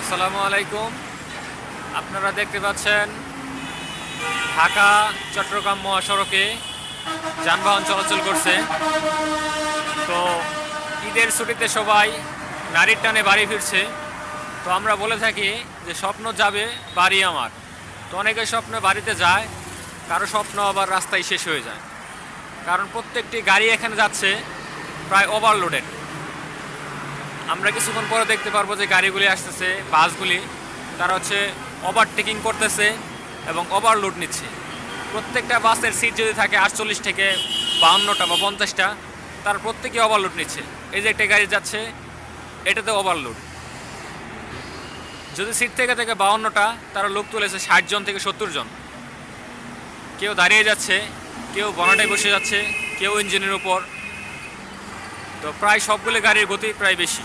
আসসালামু আলাইকুম। আপনারা দেখতে পাচ্ছেন ঢাকা চট্টগ্রাম মহাসড়কে যানবাহন চলাচল করছে। তো ঈদের ছুটিতে সবাই নারীর টানে বাড়ি ফিরছে। তো আমরা বলে থাকি যে স্বপ্ন যাবে বাড়ি আমার। তো অনেকের স্বপ্ন বাড়িতে যায়, কারো স্বপ্ন আবার রাস্তায় শেষ হয়ে যায়, কারণ প্রত্যেকটি গাড়ি এখানে যাচ্ছে প্রায় ওভারলোডেড। আমরা কিছুক্ষণ পরে দেখতে পারবো যে গাড়িগুলি আসতেছে, বাসগুলি তারা ওভারটেকিং করতেছে এবং ওভারলোড নিচ্ছে। প্রত্যেকটা বাসের সিট যদি থাকে 48 থেকে 52টা বা 50টা, তার প্রত্যেকে ওভারলোড নিচ্ছে। এই যে একটা গাড়ি যাচ্ছে, এটাতে ওভারলোড। যদি সিট থেকে 52টা, তারা লোক তুলেছে 60 জন থেকে 70 জন। কেউ দাঁড়িয়ে যাচ্ছে, কেউ বনাটে বসে যাচ্ছে, কেউ ইঞ্জিনের উপর। তো প্রায় সবগুলো গাড়ির গতি প্রায় বেশি।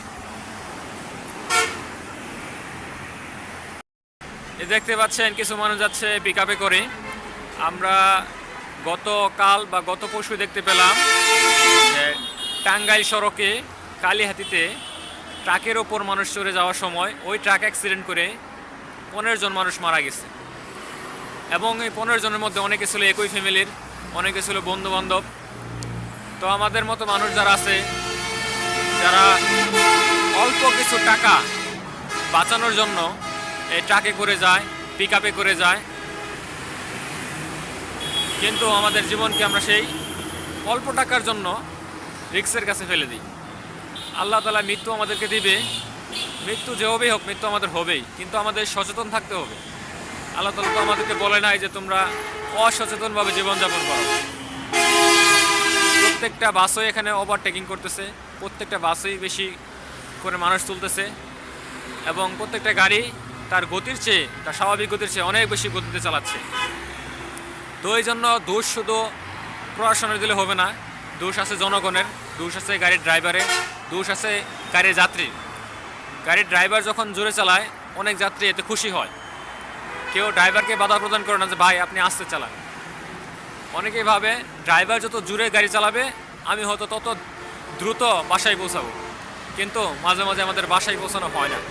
এই দেখতে পাচ্ছেন কিছু মানুষ যাচ্ছে পিকআপে করে। আমরা গতকাল বা গত পরশু দেখতে পেলাম যে টাঙ্গাইল সড়কে কালীহাতিতে ট্রাকের ওপর মানুষ চড়ে যাওয়ার সময় ওই ট্রাক অ্যাক্সিডেন্ট করে 15 জন মানুষ মারা গেছে। এবং এই 15 জনের মধ্যে অনেকে ছিল একই ফ্যামিলির, অনেকে ছিল বন্ধু বান্ধব। তো আমাদের মতো মানুষ যারা আছে, যারা অল্প কিছু টাকা বাঁচানোর জন্য এই ট্রাকে করে যায়, পিকআপে করে যায়, কিন্তু আমাদের জীবনকে আমরা সেই অল্প টাকার জন্য রিস্কের কাছে ফেলে দিই। আল্লাহ তাআলা মৃত্যু আমাদেরকে দিবে, মৃত্যু যে হবেই হোক, মৃত্যু আমাদের হবেই, কিন্তু আমাদের সচেতন থাকতে হবে। আল্লাহ তাআলা তো আমাদেরকে বলে নাই যে তোমরা অসচেতনভাবে জীবনযাপন করো। প্রত্যেকটা বাসই এখানে ওভারটেকিং করতেছে, প্রত্যেকটা বাসই বেশি করে মানুষ তুলতেছে, এবং প্রত্যেকটা গাড়ি তার গতির চেয়ে, তার স্বাভাবিক গতির চেয়ে অনেক বেশি গতিতে চালাচ্ছে। তো এই জন্য দোষ শুধু প্রশাসনের দিলে হবে না, দোষ আছে জনগণের, দোষ আছে গাড়ির ড্রাইভারের, দোষ আছে গাড়ির যাত্রী। গাড়ির ড্রাইভার যখন জোরে চালায়, অনেক যাত্রী এতে খুশি হয়। কেউ ড্রাইভারকে বাধা প্রদান করে না যে ভাই আপনি আস্তে চালান। অনেকেই ভাবে ড্রাইভার যত জোরে গাড়ি চালাবে আমি হয়তো তত দ্রুত বাসায় পৌঁছাবো, কিন্তু মাঝে মাঝে আমাদের বাসায় পৌঁছানো হয় না।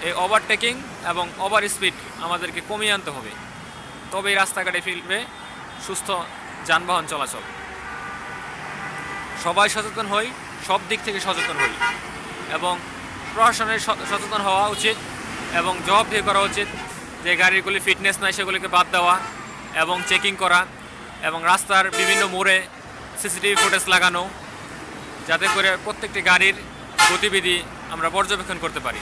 এই ওভারটেকিং এবং ওভার স্পিড আমাদেরকে কমিয়ে আনতে হবে, তবেই রাস্তাঘাটে ফিরবে সুস্থ যানবাহন চলাচল। সবাই সচেতন হই, সব দিক থেকে সচেতন হই, এবং প্রশাসনের সচেতন হওয়া উচিত এবং জবাবদিহি করা উচিত যে গাড়িগুলি ফিটনেস নাই সেগুলিকে বাদ দেওয়া এবং চেকিং করা, এবং রাস্তার বিভিন্ন মোড়ে সিসিটিভি ফুটেজ লাগানো, যাতে করে প্রত্যেকটি গাড়ির গতিবিধি আমরা পর্যবেক্ষণ করতে পারি।